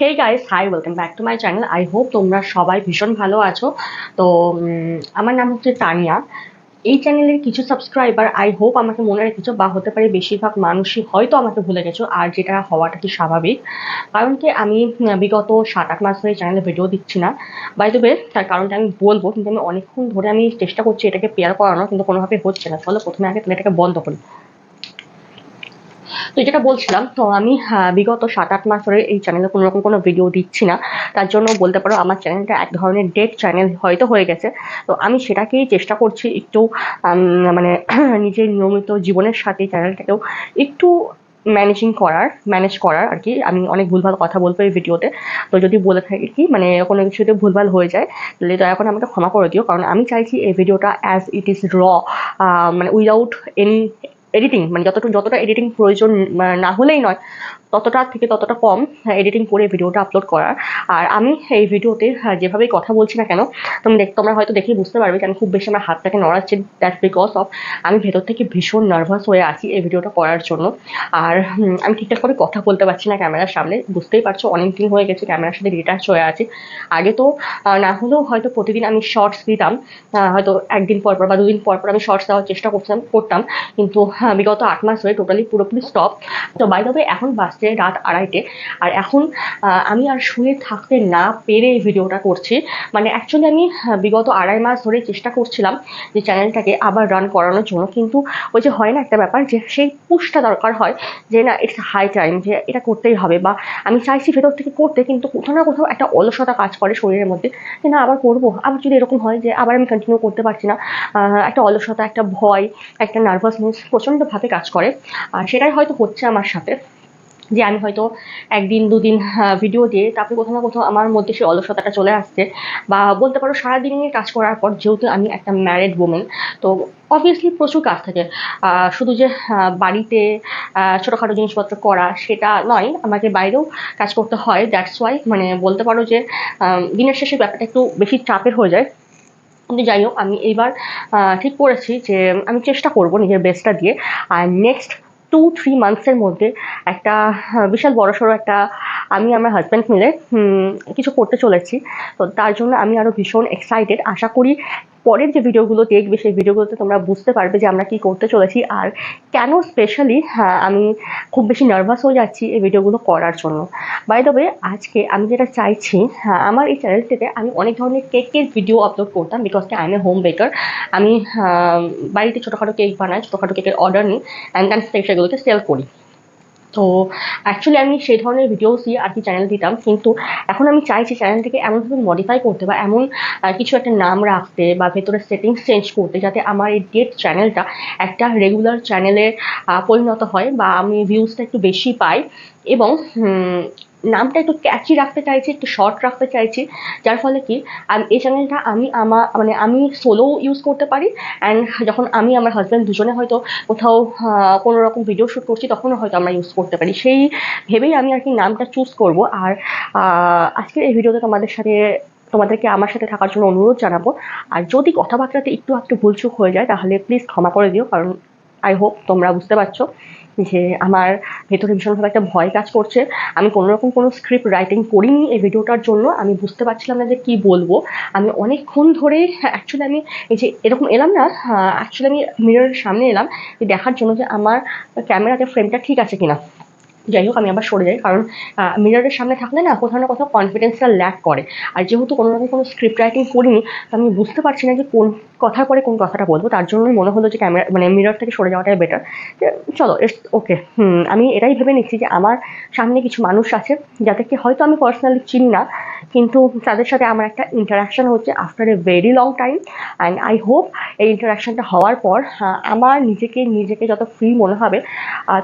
Hey guys, hi, welcome back to my channel. I hope তোমরা সবাই ভীষণ ভালো আছো। তো আমার নাম হচ্ছে তানিয়া। এই চ্যানেলের কিছু সাবস্ক্রাইবার আই হোপ আমাকে মনে রেখেছো, বা হতে পারে বেশিরভাগ মানুষই হয়তো আমাকে ভুলে গেছো, আর যেটা হওয়াটা কি স্বাভাবিক। কারণ কি আমি বিগত 7-8 মাস ধরে চ্যানেলে ভিডিও দিচ্ছি না। বাই দ্য ওয়ে, তার কারণটা আমি বলবো, কিন্তু আমি অনেকক্ষণ ধরে আমি চেষ্টা করছি এটাকে পেয়ার করানো, কিন্তু কোনোভাবে হচ্ছে না। চলো প্রথমে আগে তুমি এটাকে বন্ধ করি। তো যেটা বলছিলাম, তো আমি বিগত 7-8 মাস ধরে এই চ্যানেলে কোনো রকম কোনো ভিডিও দিচ্ছি না। তার জন্য বলতে পারো আমার চ্যানেলটা এক ধরনের ডেড চ্যানেল হয়তো হয়ে গেছে। তো আমি সেটাকেই চেষ্টা করছি একটু মানে নিজের নিয়মিত জীবনের সাথে চ্যানেলটাকেও একটু ম্যানেজ করার আর কি। আমি অনেক ভুলভাল কথা বলবো এই ভিডিওতে। তো যদি বলে থাকি কি মানে কোনো কিছুতে ভুলভাল হয়ে যায়, তাহলে দয়া করে আমাকে ক্ষমা করে দিও। কারণ আমি চাইছি এই ভিডিওটা অ্যাজ ইট ইজ র, মানে উইদাউট এনি এডিটিং, মানে যতটা এডিটিং প্রয়োজন না হলেই নয়, ততটা কম এডিটিং করে ভিডিওটা আপলোড করার। আর আমি এই ভিডিওতে যেভাবেই কথা বলছি না কেন, তোমরা হয়তো দেখেই বুঝতে পারবে যে আমি খুব বেশি আমার হাতটাকে নড়াচ্ছি। দ্যাটস বিকজ অফ আমি ভেতর থেকে ভীষণ নার্ভাস হয়ে আছি এই ভিডিওটা করার জন্য। আর আমি ঠিকঠাক করে কথা বলতে পারছি না ক্যামেরার সামনে। বুঝতেই পারছো, অনেক দিন হয়ে গেছে ক্যামেরার সাথে ডিটাচ হয়ে আছি। আগে তো না হলেও হয়তো প্রতিদিন আমি শর্টস দিতাম, হয়তো একদিন পর পর বা দুদিন পর পর আমি শর্টস দেওয়ার চেষ্টা করতাম। কিন্তু বিগত 8 মাস ধরে টোটালি পুরোপুরি স্টপ। তো বাই দ্য ওয়ে, এখন বাজছে রাত 2:30, আর এখন আমি আর শুয়ে থাকতে না পেরে এই ভিডিওটা করছি। মানে অ্যাকচুয়ালি আমি বিগত 2.5 মাস ধরে চেষ্টা করছিলাম যে চ্যানেলটাকে আবার রান করানোর জন্য, কিন্তু ওই যে হয় না একটা ব্যাপার, যে সেই পুশটা দরকার হয়, যে না ইটস হাই টাইম, যে এটা করতেই হবে। বা আমি চাইছি ভেতর থেকে করতে, কিন্তু কোথাও না কোথাও একটা অলসতা কাজ করে শরীরের মধ্যে, যে না আবার করবো, আবার যদি এরকম হয় যে আবার আমি কন্টিনিউ করতে পারছি না। একটা অলসতা, একটা ভয়, একটা নার্ভাসনেস প্রচণ্ডভাবে কাজ করে। আর সেটাই হয়তো হচ্ছে আমার সাথে, যে আমি হয়তো একদিন দুদিন ভিডিও দিয়ে তারপরে কোথাও না কোথাও আমার মধ্যে সেই অলসতাটা চলে আসছে। বা বলতে পারো সারাদিন নিয়ে কাজ করার পর, যেহেতু আমি একটা ম্যারিড ওমেন, তো অবভিয়াসলি প্রচুর কাজ থাকে। শুধু যে বাড়িতে ছোটোখাটো জিনিসপত্র করা সেটা নয়, আমাকে বাইরেও কাজ করতে হয়। দ্যাটস ওয়াই মানে বলতে পারো যে দিনের শেষে ব্যাপারটা একটু বেশি চাপের হয়ে যায়। কিন্তু যাই হোক, আমি এইবার ঠিক করেছি যে আমি চেষ্টা করব নিজের বেস্টটা দিয়ে। আর নেক্সট 2-3 মান্থসের মধ্যে একটা বিশাল বড়সড় একটা, আমি আমার হাজব্যান্ড মিলে কিছু করতে চলেছি। তো তার জন্য আমি আরও ভীষণ এক্সাইটেড। আশা করি পরের যে ভিডিওগুলো দেখবে সেই ভিডিওগুলোতে তোমরা বুঝতে পারবে যে আমরা কি করতে চলেছি, আর কেন স্পেশালি আমি খুব বেশি নার্ভাস হয়ে যাচ্ছি এই ভিডিওগুলো করার জন্য। বাই দ্য ওয়ে, আজকে আমি যেটা চাইছি, আমার এই চ্যানেলটিতে আমি অনেক ধরনের কেকের ভিডিও আপলোড করতাম, because I M A home বেকার। আমি বাড়িতে ছোটোখাটো কেক বানাই, ছোটোখাটো কেকের অর্ডার নিই, অ্যান্ড দেন সেগুলোকে সেল করি। তো অ্যাকচুয়ালি আমি সেই ধরনের ভিডিওসই আর কি চ্যানেল দিতাম, কিন্তু এখন আমি চাইছি চ্যানেলটিকে এমনভাবে মডিফাই করতে, বা এমন কিছু একটা নাম রাখতে, বা ভেতরের সেটিংস চেঞ্জ করতে, যাতে আমার এই ডেট চ্যানেলটা একটা রেগুলার চ্যানেলে পরিণত হয়, বা আমি ভিউজটা একটু বেশি পাই। এবং নামটা একটু ক্যাচি রাখতে চাইছি, একটু শর্ট রাখতে চাইছি, যার ফলে কি এই চ্যানেলটা মানে আমি সোলো ইউজ করতে পারি। অ্যান্ড যখন আমি আমার হাজব্যান্ড দুজনে হয়তো কোথাও কোনো রকম ভিডিও শ্যুট করছি, তখনও হয়তো আমরা ইউজ করতে পারি, সেই ভেবেই আমি আর কি নামটা চুজ করব। আর আজকের এই ভিডিওতে তোমাদেরকে আমার সাথে থাকার জন্য অনুরোধ জানাবো। আর যদি কথাবার্তাতে একটু ভুলচুক হয়ে যায়, তাহলে প্লিজ ক্ষমা করে দিও। কারণ আই হোপ তোমরা বুঝতে পারছো যে আমার ভেতরে ভীষণভাবে একটা ভয় কাজ করছে। আমি কোনোরকম কোনো স্ক্রিপ্ট রাইটিং করিনি এই ভিডিওটার জন্য। আমি বুঝতে পারছিলাম না যে কী বলবো। আমি অনেকক্ষণ ধরে অ্যাকচুয়ালি আমি এই যে এরকম এলাম না, অ্যাকচুয়ালি আমি মিররের সামনে এলাম দেখার জন্য যে আমার ক্যামেরাতে ফ্রেমটা ঠিক আছে কিনা। যাই হোক, আমি আবার সরে যাই, কারণ মিররের সামনে থাকলে না কোথাও না কোথাও কনফিডেন্সটা ল্যাক করে। আর যেহেতু কোনো রকম কোনো স্ক্রিপ্ট রাইটিং করিনি, তো আমি বুঝতে পারছি না যে কোন কথার পরে কোন কথাটা বলবো। তার জন্যই মনে হলো যে ক্যামেরা মানে মিরর থেকে সরে যাওয়াটাই বেটার। চলো, ইটস ওকে। আমি এটাই ভেবে নিচ্ছি যে আমার সামনে কিছু মানুষ আছে যাদেরকে হয়তো আমি পার্সোনালি চিনি না, কিন্তু তাদের সাথে আমার একটা ইন্টারাকশান হচ্ছে after a very long time. And I hope এই ইন্টারাকশানটা হওয়ার পর আমার নিজেকে যত ফ্রি মনে হবে,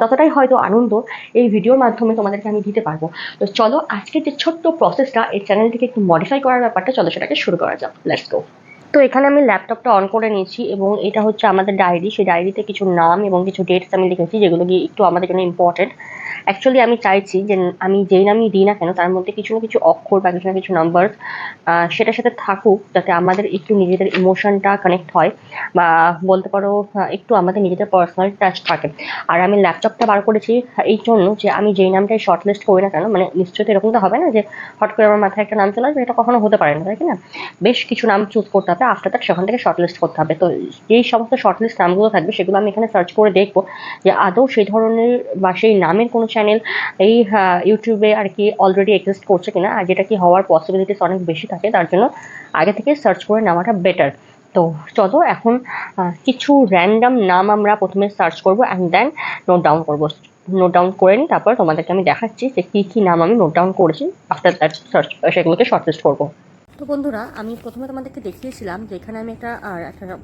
ততটাই হয়তো আনন্দ এই ভিডিওর মাধ্যমে তোমাদেরকে আমি দিতে পারবো। তো চলো, আজকের যে ছোট্ট প্রসেসটা এই চ্যানেলটিকে একটু মডিফাই করার ব্যাপারটা, চলো সেটাকে শুরু করা যাক। Let's go. তো এখানে আমি ল্যাপটপটা অন করে নিয়েছি, এবং এটা হচ্ছে আমাদের ডায়েরি। সেই ডায়েরিতে কিছু নাম এবং কিছু ডেটস আমি লিখেছি, যেগুলো গিয়ে একটু আমাদের জন্য ইম্পর্টেন্ট। অ্যাকচুয়ালি আমি চাইছি যে আমি যেই নামই দিই না কেন তার মধ্যে কিছু না কিছু অক্ষর বা কিছু না কিছু নাম্বার সেটার সাথে থাকুক, যাতে আমাদের একটু নিজেদের ইমোশনটা কানেক্ট হয়, বা বলতে পারো একটু আমাদের নিজেদের পার্সোনাল টাচ থাকে। আর আমি ল্যাপটপটা বার করেছি এই জন্য যে আমি যেই নামটাই শর্ট লিস্ট করি না কেন, মানে নিশ্চয়ই তো এরকম তো হবে না যে হট করে আমার মাথায় একটা নাম চলে আসবে, এটা কখনো হতে পারে না, তাই কি না? বেশ কিছু নাম চুজ করতে হবে, আফটার দ্যাট সেখান থেকে শর্ট লিস্ট করতে হবে। তো যেই সমস্ত শর্ট লিস্ট নামগুলো থাকবে সেগুলো আমি এখানে সার্চ করে দেখবো যে আদৌ সেই ধরনের বা সেই নামের কোনো চ্যানেল এই ইউটিউবে আর কি অলরেডি এক্সিস্ট করছে কিনা, আর যেটা কি হওয়ার পসিবিলিটিস অনেক বেশি থাকে, তার জন্য আগে থেকে সার্চ করে নেওয়াটা বেটার। তো চলো এখন কিছু র্যান্ডম নাম আমরা প্রথমে সার্চ করবো অ্যান্ড দেন নোট ডাউন করবো। নোট ডাউন করে নিই, তারপর তোমাদেরকে আমি দেখাচ্ছি যে কী কী নাম আমি নোট ডাউন করেছি, আফটার দ্যাট সার্চ সেগুলোকে শর্টলিস্ট করবো। তো বন্ধুরা, আমি প্রথমে তোমাদেরকে দেখিয়েছিলাম যে এখানে আমি একটা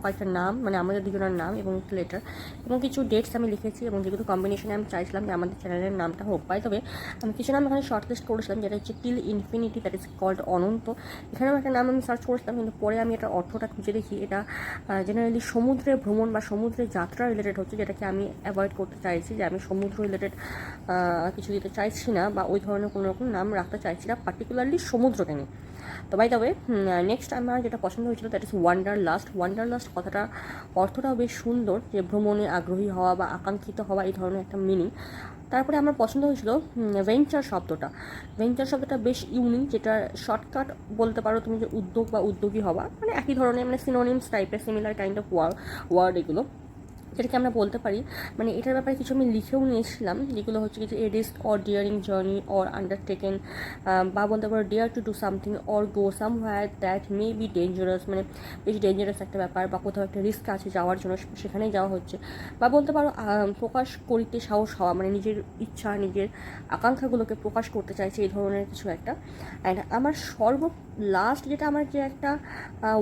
কয়েকটা নাম, মানে আমাদের দুজনের নাম এবং একটা লেটার এবং কিছু ডেটস আমি লিখেছি, এবং যেগুলো কম্বিনেশনে আমি চাইছিলাম যে আমাদের চ্যানেলের নামটা হোক। বাই তবে আমি কিছু নাম এখানে শর্টলিস্ট করেছিলাম, যেটা হচ্ছে till infinity, that is called Ananta. এখানেও একটা নাম আমি সার্চ করেছিলাম, কিন্তু পরে আমি এটার অর্থটা খুঁজে দেখি এটা জেনারেলি সমুদ্রে ভ্রমণ বা সমুদ্রে যাত্রা রিলেটেড হচ্ছে, যেটাকে আমি অ্যাভয়েড করতে চাইছি, যে আমি সমুদ্র রিলেটেড কিছু দিতে চাইছি না, বা ওই ধরনের কোনো রকম নাম রাখতে চাইছি না, পার্টিকুলারলি সমুদ্রকে নিয়ে। তো বাই দ্য ওয়ে, নেক্সট আমার যেটা পছন্দ হয়েছিল দ্যাট ইজ ওয়ান্ডারলাস্ট। ওয়ান্ডারলাস্ট কথাটা অর্থটাও বেশ সুন্দর, যে ভ্রমণে আগ্রহী হওয়া বা আকাঙ্ক্ষিত হওয়া, এই ধরনের একটা মিনিং। তারপরে আমার পছন্দ হয়েছিল ভেঞ্চার শব্দটা। ভেঞ্চার শব্দটা বেশ ইউনিক, যেটা শর্টকাট বলতে পারো তুমি, যে উদ্যোগ বা উদ্যোগী হওয়া, মানে একই ধরনের, মানে সিনোনিমস টাইপের, সিমিলার কাইন্ড অফ ওয়ার্ড এগুলো, যেটাকে আমরা বলতে পারি। মানে এটার ব্যাপারে কিছু আমি লিখেও নিয়েছিলাম, যেগুলো হচ্ছে কিছু a risk or daring journey or undertaken, বা বলতে পারো dare to do something or go somewhere that may be dangerous, মানে বেশ ডেঞ্জারাস একটা ব্যাপার, বা কোথাও একটা রিস্ক আছে যাওয়ার জন্য, সেখানেই যাওয়া হচ্ছে। বা বলতে পারো প্রকাশ করিতে সাহস হওয়া, মানে নিজের ইচ্ছা, নিজের আকাঙ্ক্ষাগুলোকে প্রকাশ করতে চাইছে, এই ধরনের কিছু একটা। অ্যান্ড আমার লাস্ট যেটা আমার যে একটা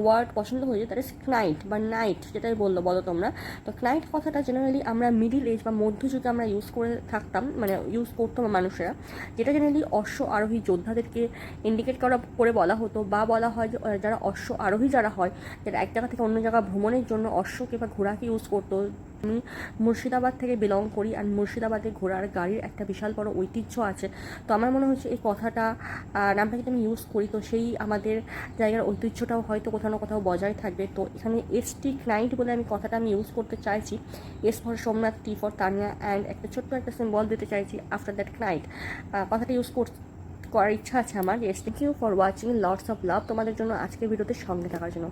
ওয়ার্ড পছন্দ হয়েছে, দ্যাট ইজ ক্লাইন্ট বা নাইট, যেটাই বলো তোমরা। তো ক্লাইন্ট কথাটা জেনারেলি আমরা মিডিল এজ বা মধ্যযুগে আমরা ইউজ করে থাকতাম, মানে ইউজ করতাম মানুষেরা, যেটা জেনারেলি অশ্ব আরোহী যোদ্ধাদেরকে ইন্ডিকেট করে বলা হতো, বা বলা হয় যে যারা অশ্ব আরোহী যারা হয়, যারা এক জায়গা থেকে অন্য জায়গা ভ্রমণের জন্য অশ্বকে বা ঘোড়াকে ইউজ করতো। আমি মুর্শিদাবাদ থেকে বিলং করি, আর মুর্শিদাবাদে ঘোড়ার গাড়ির একটা বিশাল বড় ঐতিহ্য আছে। তো আমার মনে হচ্ছে এই কথাটা, নামটা যদি আমি ইউজ করি, তো সেই আমাদের জায়গার ঐতিহ্যটাও হয়তো কোথাও না কোথাও বজায় থাকবে। তো এখানে এসটি ক্লাইন্ট বলে আমি কথাটা আমি ইউজ করতে চাইছি, S for Somnath, T for Tania, and একটা ছোট্ট একটা সিম্বল দিতে চাইছি আফটার দ্যাট ক্লাইন্ট। কথাটা ইউজ করার ইচ্ছা আছে আমার। Yes, thank you for watching, lots of love তোমাদের জন্য আজকের ভিডিওতে সঙ্গে থাকার জন্য।